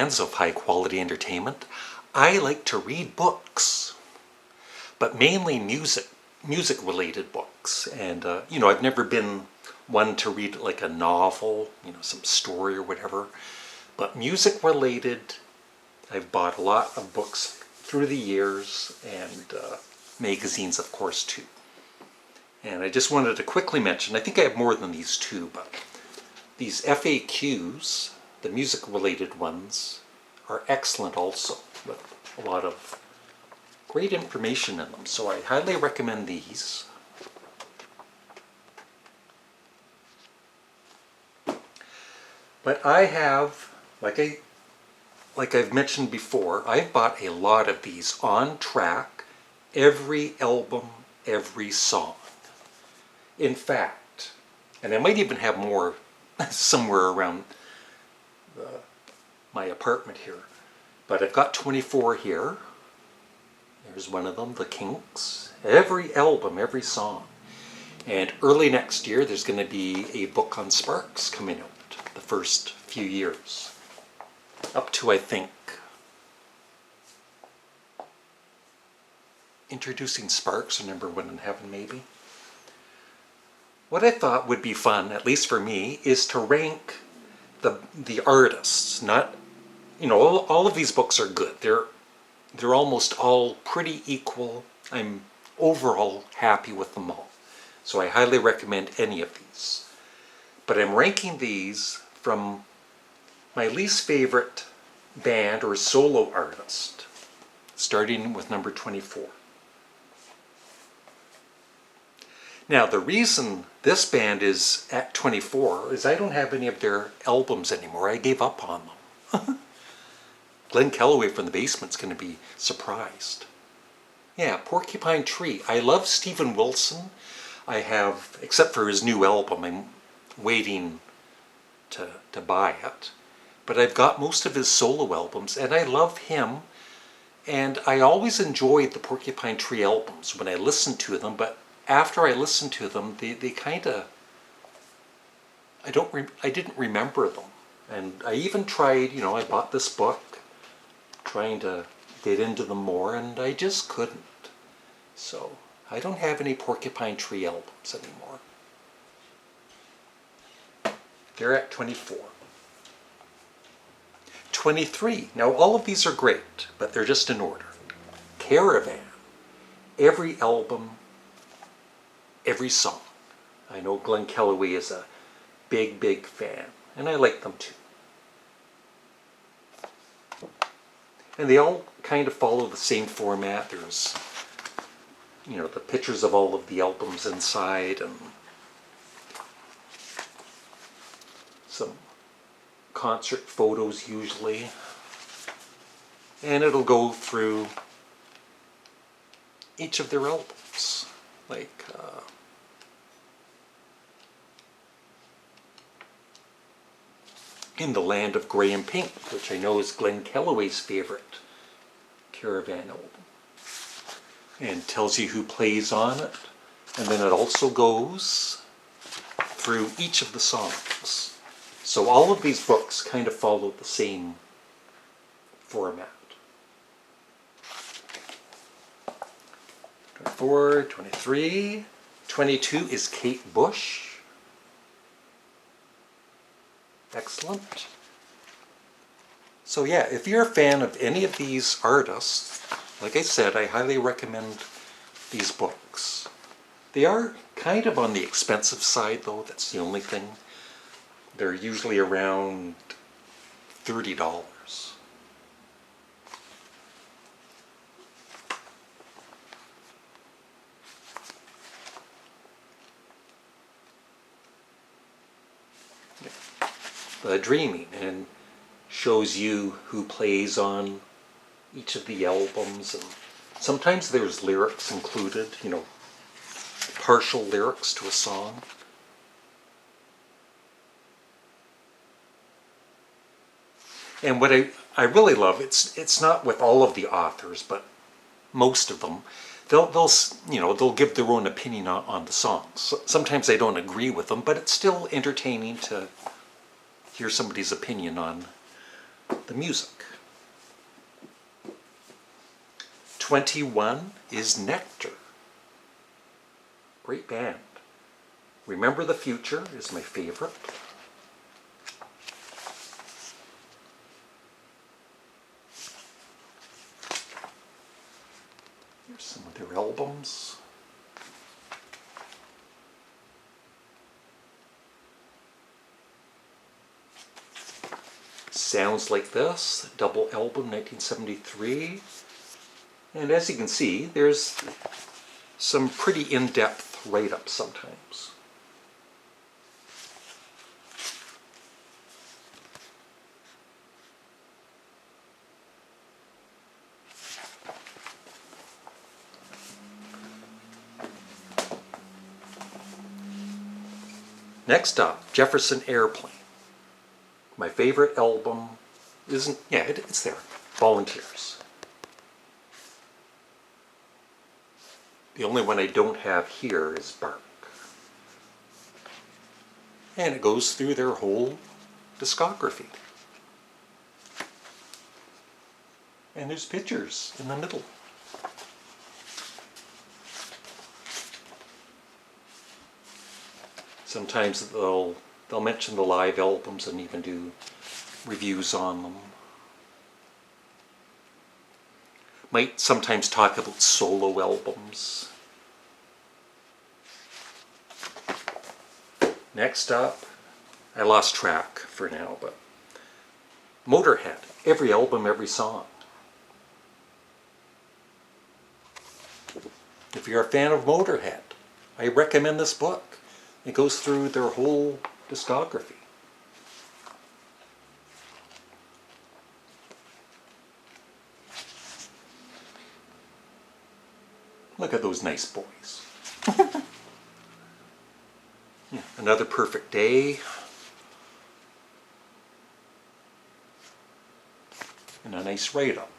fans of high quality entertainment, I like to read books, but mainly music related books. And I've never been one to read like a novel, some story or whatever, but music related. I've bought a lot of books through the years, and magazines of course too. And I just wanted to quickly mention, I think I have more than these two, but these FAQs, the music related ones, are excellent also, with a lot of great information in them. So I highly recommend these. But I have, like I've mentioned before, I've bought a lot of these on track, every album, every song. In fact, and I might even have more somewhere around my apartment here, but I've got 24 here. There's one of them, The Kinks. Every album, every song. And early next year, there's going to be a book on Sparks coming out, the first few years. Up to, I think, Introducing Sparks, or Number One in Heaven, maybe. What I thought would be fun, at least for me, is to rank the artists. Not, all of these books are good. They're almost all pretty equal. I'm overall happy with them all. So I highly recommend any of these. But I'm ranking these from my least favorite band or solo artist, starting with number 24. Now, the reason this band is at 24 is I don't have any of their albums anymore. I gave up on them. Glenn Kellaway from the Basement's going to be surprised. Yeah, Porcupine Tree. I love Steven Wilson. I have, except for his new album, I'm waiting to buy it. But I've got most of his solo albums, and I love him. And I always enjoyed the Porcupine Tree albums when I listened to them, but after I listened to them, they kind of, I didn't remember them. And I even tried, I bought this book, trying to get into them more, and I just couldn't. So I don't have any Porcupine Tree albums anymore. They're at 24. 23. Now all of these are great, but they're just in order. Caravan. Every album, every song. I know Glenn Kellaway is a big, big fan, and I like them too. And they all kind of follow the same format. There's, the pictures of all of the albums inside, and some concert photos usually. And it'll go through each of their albums. Like, In the Land of Grey and Pink, which I know is Glenn Kellaway's favorite Caravan album. And tells you who plays on it. And then it also goes through each of the songs. So all of these books kind of follow the same format. 24, 23, 22 is Kate Bush. Excellent. So yeah, if you're a fan of any of these artists, like I said, I highly recommend these books. They are kind of on the expensive side though, that's the only thing. They're usually around $30. Dreaming, and shows you who plays on each of the albums, and sometimes there's lyrics included, partial lyrics to a song. And what I really love, it's not with all of the authors, but most of them, they'll give their own opinion on the songs. Sometimes I don't agree with them, but it's still entertaining to hear somebody's opinion on the music. 21 is Nectar. Great band. Remember the Future is my favorite. Here's some of their albums. Sounds Like This, double album, 1973. And as you can see, there's some pretty in-depth write-ups sometimes. Next up, Jefferson Airplane. My favorite album isn't, yeah, it's there, Volunteers. The only one I don't have here is Bark. And it goes through their whole discography. And there's pictures in the middle. Sometimes they'll mention the live albums and even do reviews on them. Might sometimes talk about solo albums. Next up, I lost track for now, but Motorhead, every album, every song. If you're a fan of Motorhead, I recommend this book. It goes through their whole discography. Look at those nice boys. Yeah, Another Perfect Day. And a nice write-up.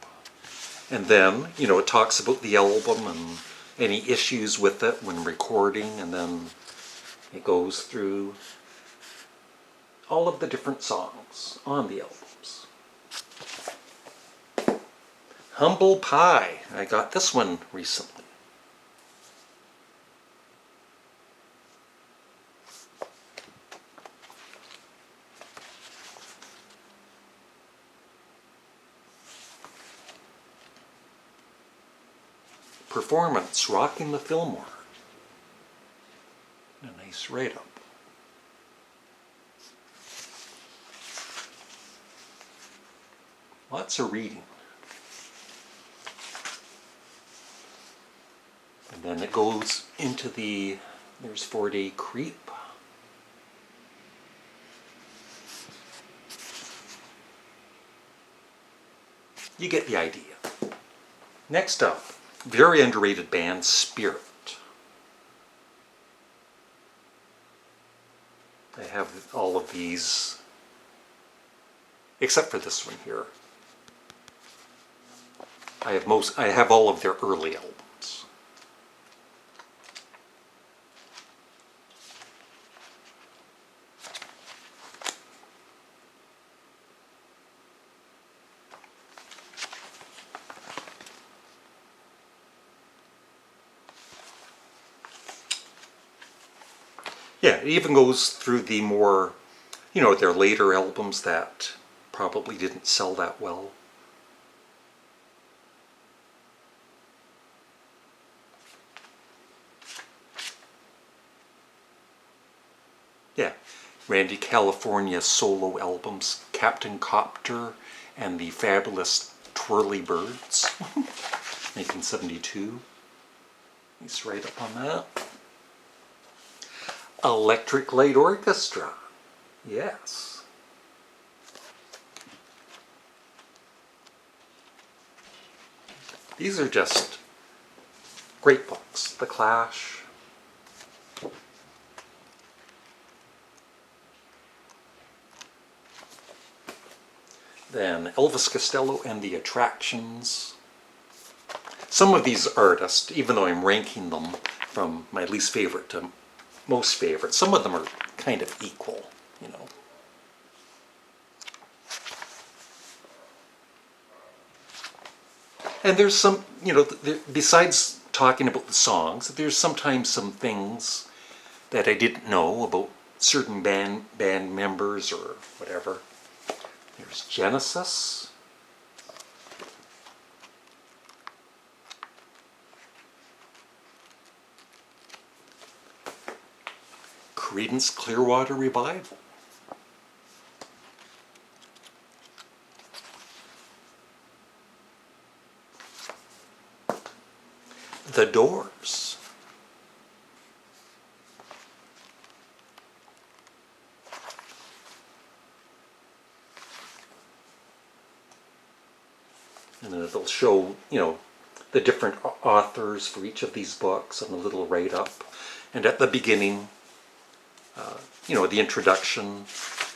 And then, it talks about the album and any issues with it when recording, and then it goes through all of the different songs on the albums. Humble Pie. I got this one recently. Performance, Rocking the Fillmore. A nice write-up. Lots of reading. And then it goes into there's 4-Day Creep. You get the idea. Next up, very underrated band, Spirit. I have all of these, except for this one here. I have all of their early albums. Yeah, it even goes through the more, their later albums that probably didn't sell that well. Yeah, Randy California's solo albums, Captain Copter and the Fabulous Twirly Birds, 1972. Nice write-up on that. Electric Light Orchestra. Yes. These are just great books. The Clash. Then Elvis Costello and the Attractions. Some of these artists, even though I'm ranking them from my least favorite to most favorite, some of them are kind of equal, And there's some, you know, besides talking about the songs, there's sometimes some things that I didn't know about certain band members or whatever. There's Genesis. Creedence Clearwater Revival. The Doors. And then it'll show, you know, the different authors for each of these books and a little write-up. And at the beginning, you know, the introduction,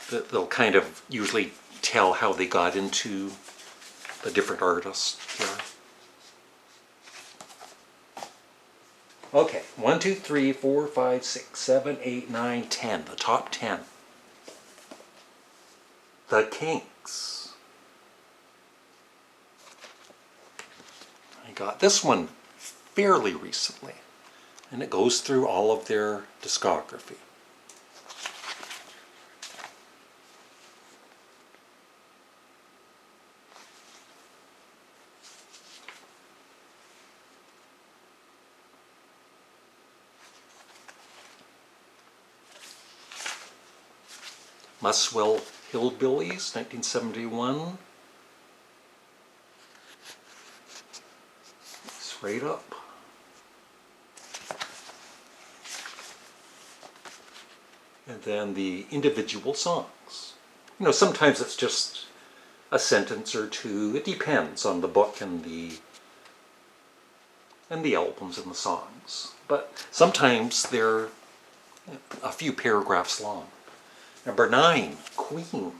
they'll kind of usually tell how they got into the different artists here. Okay, 1, 2, 3, 4, 5, 6, 7, 8, 9, 10. The top 10. The Kinks. I got this one fairly recently, and it goes through all of their discography. Muswell Hillbillies, 1971. Straight up. And then the individual songs. You know, sometimes it's just a sentence or two. It depends on the book and the albums and the songs. But sometimes they're a few paragraphs long. Number 9, Queen.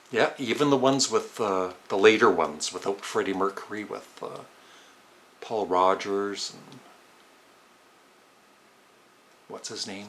Yeah, even the ones with the later ones without Freddie Mercury, with Paul Rodgers and what's his name?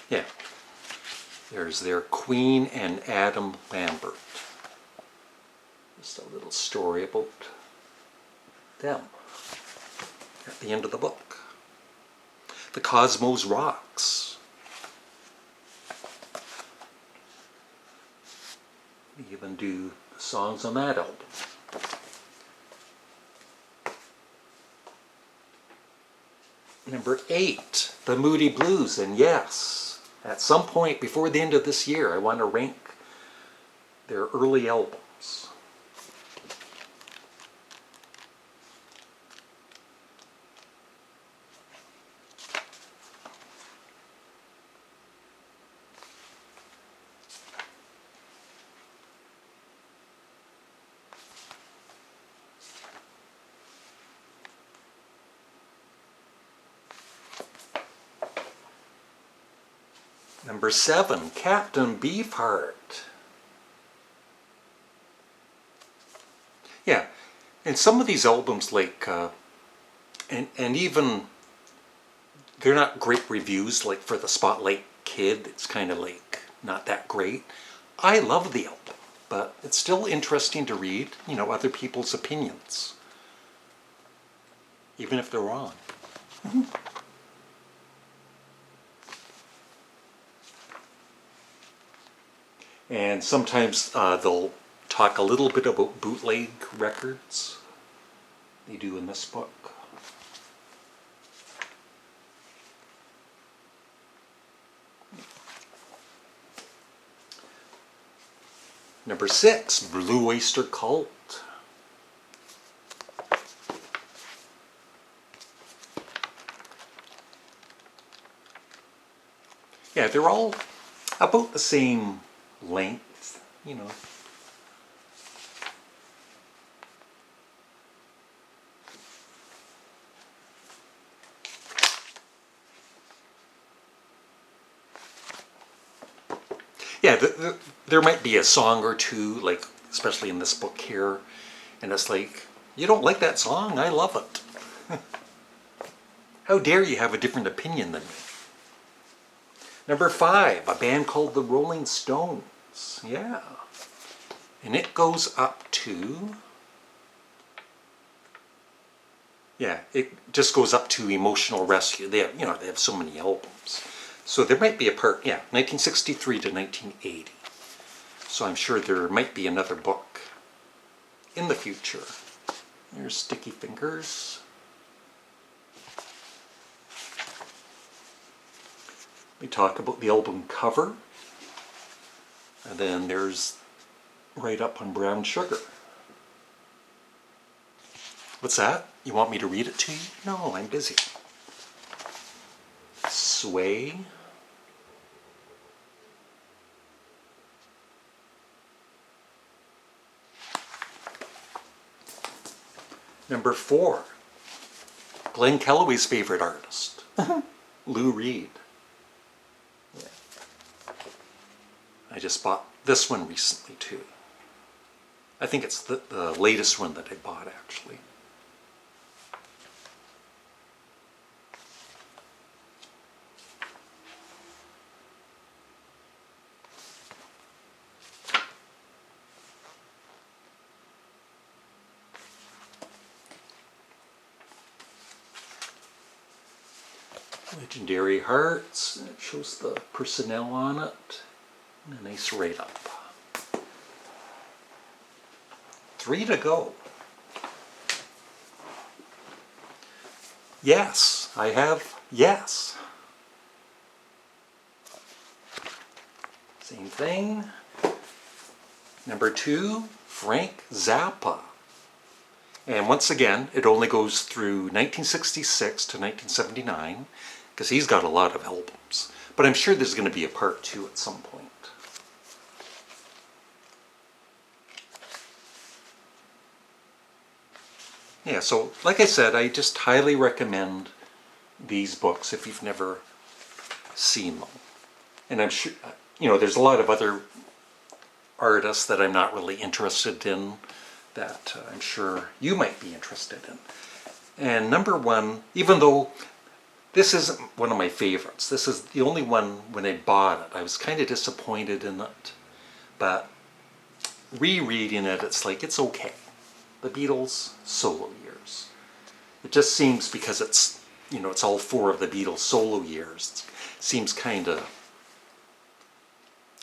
Yeah, there's their Queen and Adam Lambert. Just a little story about them at the end of the book. The Cosmos Rocks. We even do songs on that album. Number 8, the Moody Blues, and yes, at some point before the end of this year, I want to rank their early albums. Number 7, Captain Beefheart. Yeah, and some of these albums, like, and even, they're not great reviews, like for the Spotlight Kid, it's kind of like not that great. I love the album, but it's still interesting to read, you know, other people's opinions, even if they're wrong. And sometimes they'll talk a little bit about bootleg records. They do in this book. Number 6, Blue Oyster Cult. Yeah, they're all about the same length, you know. Yeah, there might be a song or two, like especially in this book here, and it's like, you don't like that song? I love it. How dare you have a different opinion than me? Number 5, a band called the Rolling Stones. Yeah. And it goes up to, yeah, it just goes up to Emotional Rescue. They have, they have so many albums. So there might be a part, yeah, 1963 to 1980. So I'm sure there might be another book in the future. There's Sticky Fingers. We talk about the album cover. And then there's Right Up on Brown Sugar. What's that? You want me to read it to you? No, I'm busy. Sway. Number 4, Glenn Kellaway's favorite artist, Lou Reed. Yeah. I just bought this one recently too. I think it's the latest one that I bought actually. Legendary Hearts, it shows the personnel on it, and a nice write-up. 3 to go. Yes, I have yes. Same thing. Number 2, Frank Zappa. And once again, it only goes through 1966 to 1979, because he's got a lot of albums. But I'm sure there's going to be a part 2 at some point. Yeah, so like I said, I just highly recommend these books if you've never seen them. And I'm sure, there's a lot of other artists that I'm not really interested in that I'm sure you might be interested in. And number 1, even though this isn't one of my favorites, this is the only one when I bought it, I was kind of disappointed in it, but rereading it, it's like, it's okay. The Beatles solo years. It just seems, because it's, it's all 4 of the Beatles solo years, it seems kind of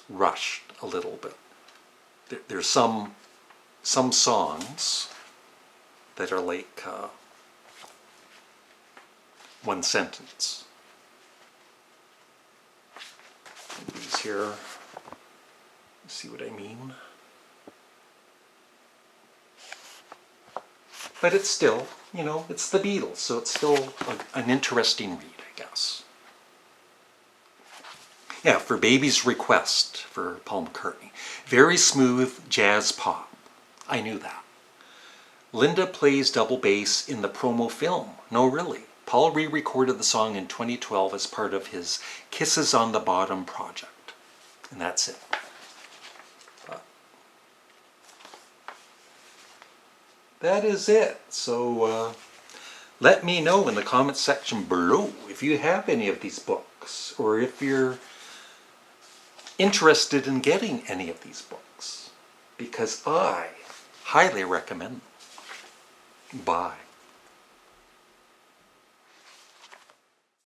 rushed a little bit. There's some songs that are like one sentence. These here, see what I mean? But it's still, it's the Beatles, so it's still an interesting read, I guess. Yeah, for Baby's Request for Paul McCartney. Very smooth jazz pop. I knew that. Linda plays double bass in the promo film. No, really. Paul re-recorded the song in 2012 as part of his Kisses on the Bottom project. And that's it. That is it. So let me know in the comments section below if you have any of these books, or if you're interested in getting any of these books, because I highly recommend them. Bye.